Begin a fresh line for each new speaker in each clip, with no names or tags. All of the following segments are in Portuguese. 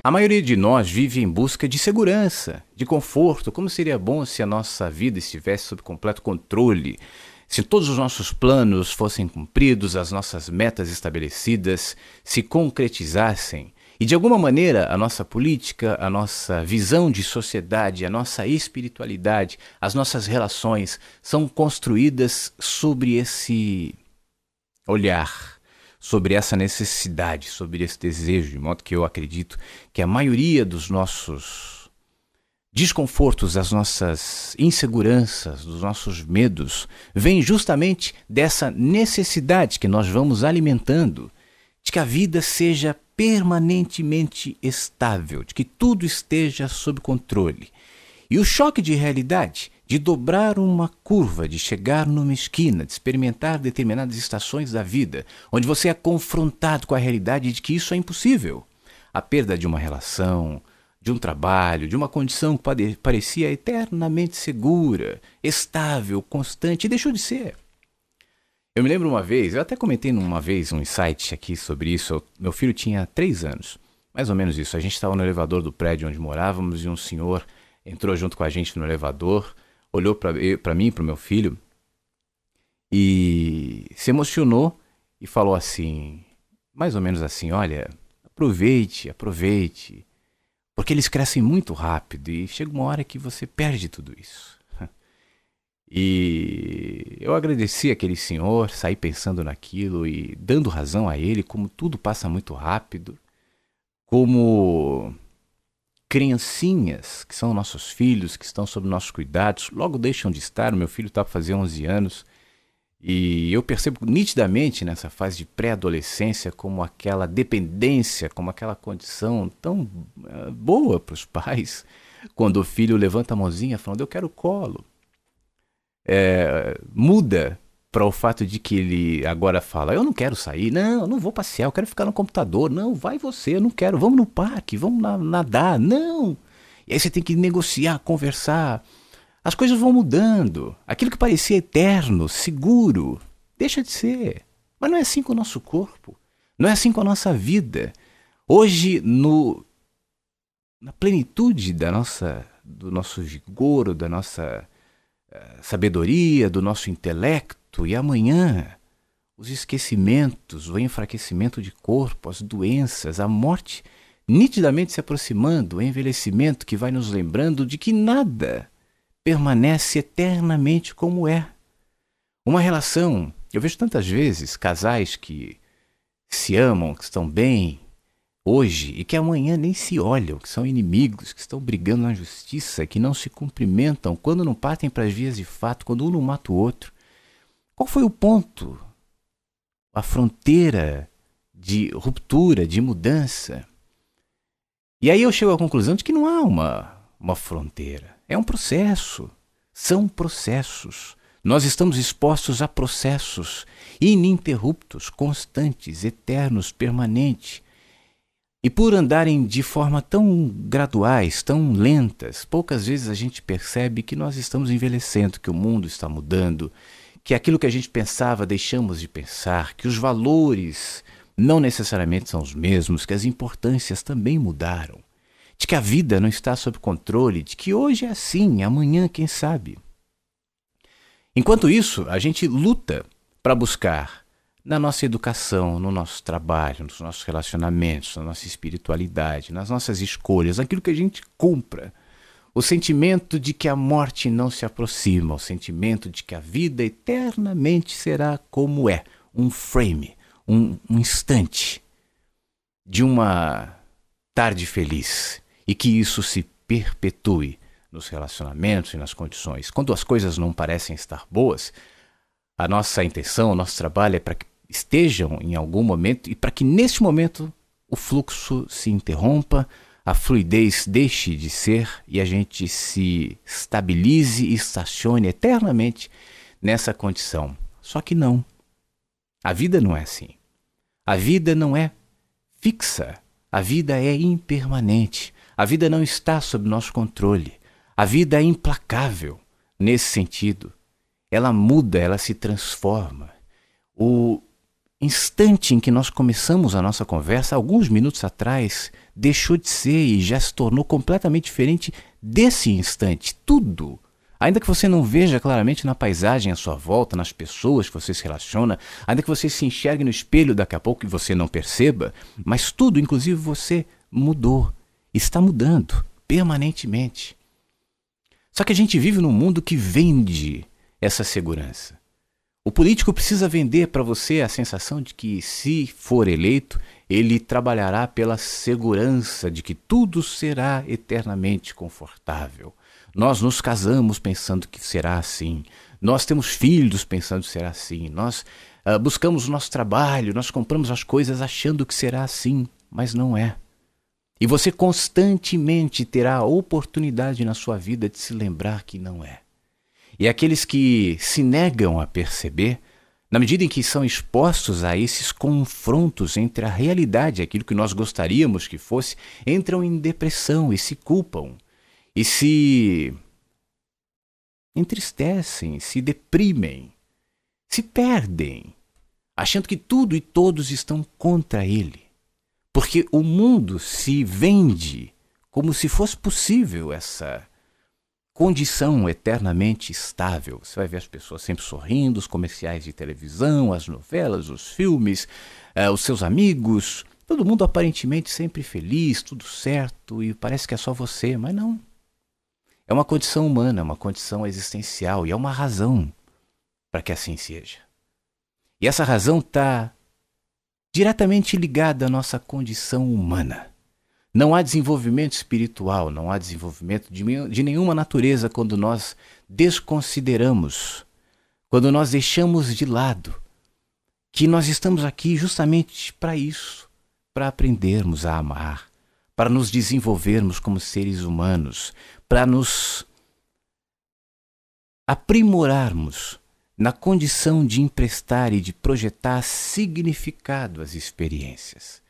A maioria de nós vive em busca de segurança, de conforto. Como seria bom se a nossa vida estivesse sob completo controle, se todos os nossos planos fossem cumpridos, as nossas metas estabelecidas se concretizassem. E de alguma maneira a nossa política, a nossa visão de sociedade, a nossa espiritualidade, as nossas relações são construídas sobre esse olhar, sobre essa necessidade, sobre esse desejo, de modo que eu acredito que a maioria dos nossos desconfortos, das nossas inseguranças, dos nossos medos, vem justamente dessa necessidade que nós vamos alimentando de que a vida seja permanentemente estável, de que tudo esteja sob controle. E o choque de realidade, de dobrar uma curva, de chegar numa esquina, de experimentar determinadas estações da vida, onde você é confrontado com a realidade de que isso é impossível. A perda de uma relação, de um trabalho, de uma condição que parecia eternamente segura, estável, constante, e deixou de ser. Eu me lembro uma vez, eu até comentei uma vez um insight aqui sobre isso. Meu filho tinha 3 anos, mais ou menos isso. A gente estava no elevador do prédio onde morávamos e um senhor entrou junto com a gente no elevador, olhou para mim e para o meu filho e se emocionou e falou assim, mais ou menos assim: olha, aproveite, porque eles crescem muito rápido e chega uma hora que você perde tudo isso. E eu agradeci aquele senhor, saí pensando naquilo e dando razão a ele, como tudo passa muito rápido, como criancinhas, que são nossos filhos, que estão sob nossos cuidados, logo deixam de estar. O meu filho está para fazer 11 anos e eu percebo nitidamente nessa fase de pré-adolescência como aquela dependência, como aquela condição tão boa para os pais, quando o filho levanta a mãozinha falando eu quero colo. Muda para o fato de que ele agora fala eu não quero sair, não, eu não vou passear, eu quero ficar no computador, não, vai você, eu não quero, vamos no parque, vamos nadar, não. E aí você tem que negociar, conversar, as coisas vão mudando, aquilo que parecia eterno, seguro, deixa de ser. Mas não é assim com o nosso corpo, não é assim com a nossa vida. Hoje, na plenitude do nosso vigor, da nossa sabedoria, do nosso intelecto, e amanhã os esquecimentos, o enfraquecimento de corpo, as doenças, a morte nitidamente se aproximando, o envelhecimento que vai nos lembrando de que nada permanece eternamente como é. Uma relação, eu vejo tantas vezes casais que se amam, que estão bem hoje e que amanhã nem se olham, que são inimigos, que estão brigando na justiça, que não se cumprimentam, quando não partem para as vias de fato, quando um não mata o outro. Qual foi o ponto? A fronteira de ruptura, de mudança. E aí eu chego à conclusão de que não há uma fronteira. É um processo. São processos. Nós estamos expostos a processos ininterruptos, constantes, eternos, permanentes. E por andarem de forma tão graduais, tão lentas, poucas vezes a gente percebe que nós estamos envelhecendo, que o mundo está mudando, que aquilo que a gente pensava deixamos de pensar, que os valores não necessariamente são os mesmos, que as importâncias também mudaram, de que a vida não está sob controle, de que hoje é assim, amanhã quem sabe. Enquanto isso, a gente luta para buscar na nossa educação, no nosso trabalho, nos nossos relacionamentos, na nossa espiritualidade, nas nossas escolhas, naquilo que a gente compra, o sentimento de que a morte não se aproxima, o sentimento de que a vida eternamente será como é, um frame, um instante de uma tarde feliz, e que isso se perpetue nos relacionamentos e nas condições. Quando as coisas não parecem estar boas, a nossa intenção, o nosso trabalho é para que estejam em algum momento e para que neste momento o fluxo se interrompa, a fluidez deixe de ser e a gente se estabilize e estacione eternamente nessa condição. Só que não. A vida não é assim. A vida não é fixa. A vida é impermanente. A vida não está sob nosso controle. A vida é implacável nesse sentido. Ela muda, ela se transforma. O instante em que nós começamos a nossa conversa, alguns minutos atrás, deixou de ser e já se tornou completamente diferente desse instante. Tudo. Ainda que você não veja claramente na paisagem à sua volta, nas pessoas que você se relaciona, ainda que você se enxergue no espelho daqui a pouco e você não perceba, mas tudo, inclusive você, mudou. Está mudando permanentemente. Só que a gente vive num mundo que vende essa segurança. O político precisa vender para você a sensação de que, se for eleito, ele trabalhará pela segurança de que tudo será eternamente confortável. Nós nos casamos pensando que será assim. Nós temos filhos pensando que será assim. Nós buscamos o nosso trabalho, nós compramos as coisas achando que será assim, mas não é. E você constantemente terá a oportunidade na sua vida de se lembrar que não é. E aqueles que se negam a perceber, na medida em que são expostos a esses confrontos entre a realidade e aquilo que nós gostaríamos que fosse, entram em depressão e se culpam, e se entristecem, se deprimem, se perdem, achando que tudo e todos estão contra ele. Porque o mundo se vende como se fosse possível essa condição eternamente estável. Você vai ver as pessoas sempre sorrindo, os comerciais de televisão, as novelas, os filmes, os seus amigos, todo mundo aparentemente sempre feliz, tudo certo, e parece que é só você, mas não. É uma condição humana, uma condição existencial, e é uma razão para que assim seja. E essa razão está diretamente ligada à nossa condição humana. Não há desenvolvimento espiritual, não há desenvolvimento de nenhuma natureza quando nós desconsideramos, quando nós deixamos de lado que nós estamos aqui justamente para isso, para aprendermos a amar, para nos desenvolvermos como seres humanos, para nos aprimorarmos na condição de emprestar e de projetar significado às experiências.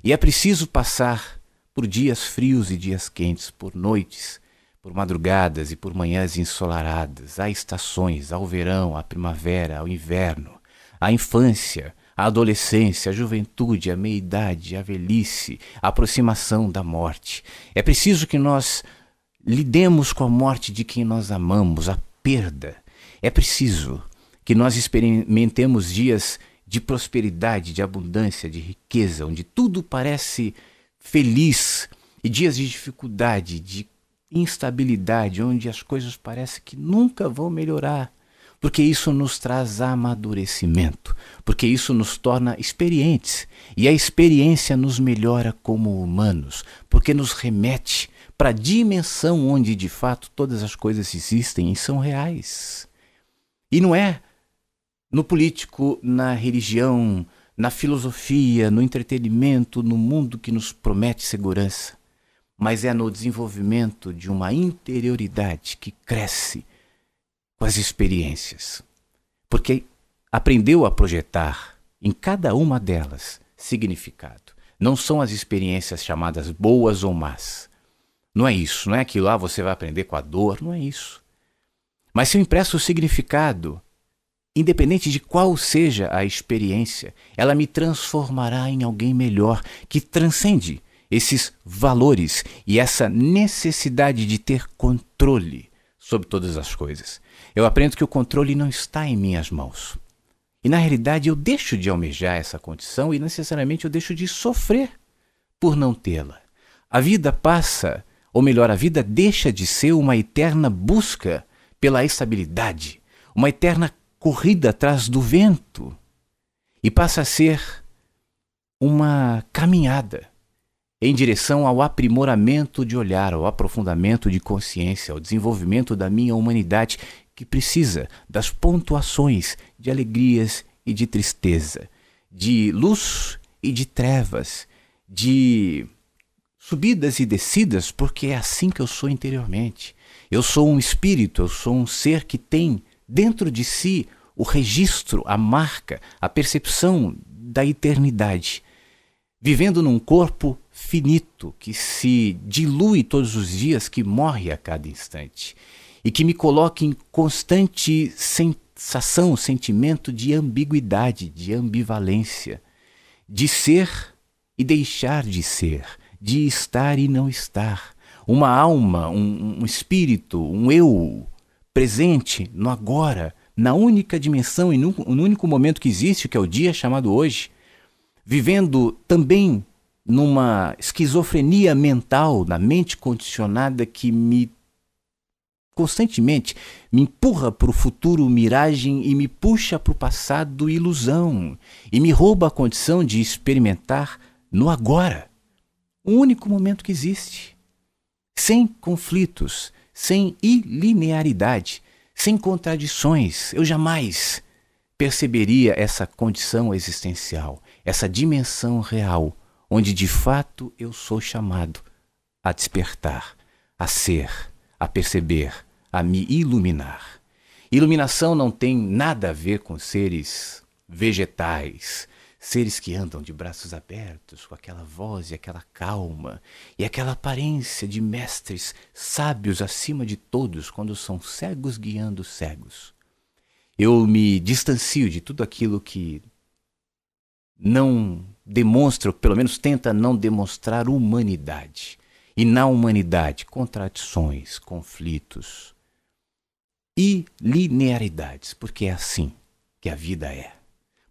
E é preciso passar por dias frios e dias quentes, por noites, por madrugadas e por manhãs ensolaradas. Há estações, há o verão, a primavera, ao inverno, a infância, a adolescência, a juventude, a meia-idade, a velhice, a aproximação da morte. É preciso que nós lidemos com a morte de quem nós amamos, a perda. É preciso que nós experimentemos dias de prosperidade, de abundância, de riqueza, onde tudo parece feliz, e dias de dificuldade, de instabilidade, onde as coisas parecem que nunca vão melhorar, porque isso nos traz amadurecimento, porque isso nos torna experientes, e a experiência nos melhora como humanos, porque nos remete para a dimensão onde de fato todas as coisas existem e são reais. E não é no político, na religião, na filosofia, no entretenimento, no mundo que nos promete segurança, mas é no desenvolvimento de uma interioridade que cresce com as experiências, porque aprendeu a projetar em cada uma delas significado. Não são as experiências chamadas boas ou más. Não é isso, não é aquilo lá você vai aprender com a dor, não é isso. Mas se eu empresto o significado, independente de qual seja a experiência, ela me transformará em alguém melhor, que transcende esses valores e essa necessidade de ter controle sobre todas as coisas. Eu aprendo que o controle não está em minhas mãos. E na realidade eu deixo de almejar essa condição e necessariamente eu deixo de sofrer por não tê-la. A vida passa, ou melhor, a vida deixa de ser uma eterna busca pela estabilidade, uma eterna corrida atrás do vento, e passa a ser uma caminhada em direção ao aprimoramento de olhar, ao aprofundamento de consciência, ao desenvolvimento da minha humanidade, que precisa das pontuações de alegrias e de tristeza, de luz e de trevas, de subidas e descidas, porque é assim que eu sou interiormente. Eu sou um espírito, eu sou um ser que tem dentro de si o registro, a marca, a percepção da eternidade, vivendo num corpo finito que se dilui todos os dias, que morre a cada instante e que me coloca em constante sensação, sentimento de ambiguidade, de ambivalência, de ser e deixar de ser, de estar e não estar. Uma alma, um espírito, um eu presente no agora, na única dimensão e no único momento que existe, que é o dia chamado hoje, vivendo também numa esquizofrenia mental, na mente condicionada que constantemente me empurra para o futuro miragem e me puxa para o passado ilusão e me rouba a condição de experimentar no agora, o único momento que existe, sem conflitos, sem ilinearidade, sem contradições. Eu jamais perceberia essa condição existencial, essa dimensão real, onde de fato eu sou chamado a despertar, a ser, a perceber, a me iluminar. Iluminação não tem nada a ver com seres vegetais, seres que andam de braços abertos, com aquela voz e aquela calma, e aquela aparência de mestres sábios acima de todos, quando são cegos guiando cegos. Eu me distancio de tudo aquilo que não demonstra, ou pelo menos tenta não demonstrar humanidade. E na humanidade, contradições, conflitos e linearidades, porque é assim que a vida é.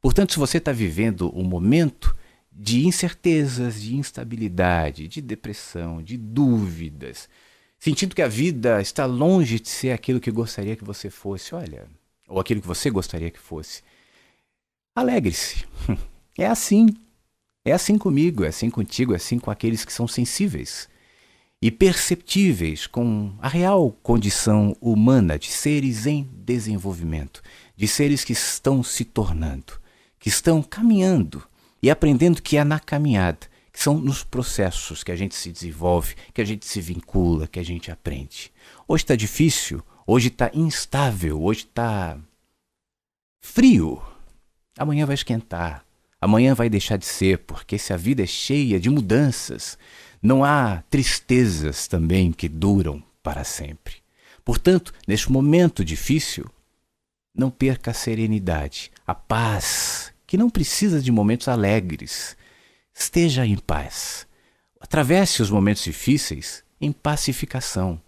Portanto, se você está vivendo um momento de incertezas, de instabilidade, de depressão, de dúvidas, sentindo que a vida está longe de ser aquilo que gostaria que você fosse, olha, ou aquilo que você gostaria que fosse, alegre-se. É assim comigo, é assim contigo, é assim com aqueles que são sensíveis e perceptíveis com a real condição humana de seres em desenvolvimento, de seres que estão se tornando, que estão caminhando e aprendendo que é na caminhada, que são nos processos que a gente se desenvolve, que a gente se vincula, que a gente aprende. Hoje está difícil, hoje está instável, hoje está frio. Amanhã vai esquentar, amanhã vai deixar de ser, porque se a vida é cheia de mudanças, não há tristezas também que duram para sempre. Portanto, neste momento difícil, não perca a serenidade, a paz, que não precisa de momentos alegres. Esteja em paz. Atravesse os momentos difíceis em pacificação,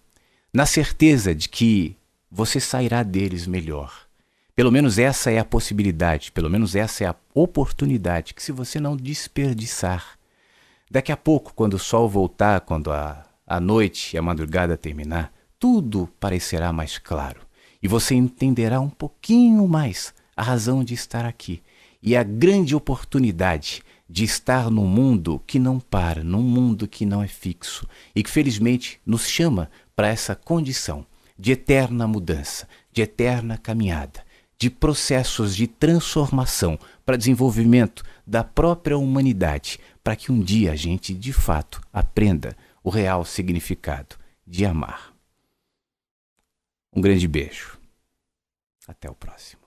na certeza de que você sairá deles melhor. Pelo menos essa é a possibilidade, pelo menos essa é a oportunidade que, se você não desperdiçar, daqui a pouco, quando o sol voltar, quando a noite e a madrugada terminar, tudo parecerá mais claro. E você entenderá um pouquinho mais a razão de estar aqui e a grande oportunidade de estar num mundo que não para, num mundo que não é fixo e que felizmente nos chama para essa condição de eterna mudança, de eterna caminhada, de processos de transformação para desenvolvimento da própria humanidade, para que um dia a gente de fato aprenda o real significado de amar. Um grande beijo. Até o próximo.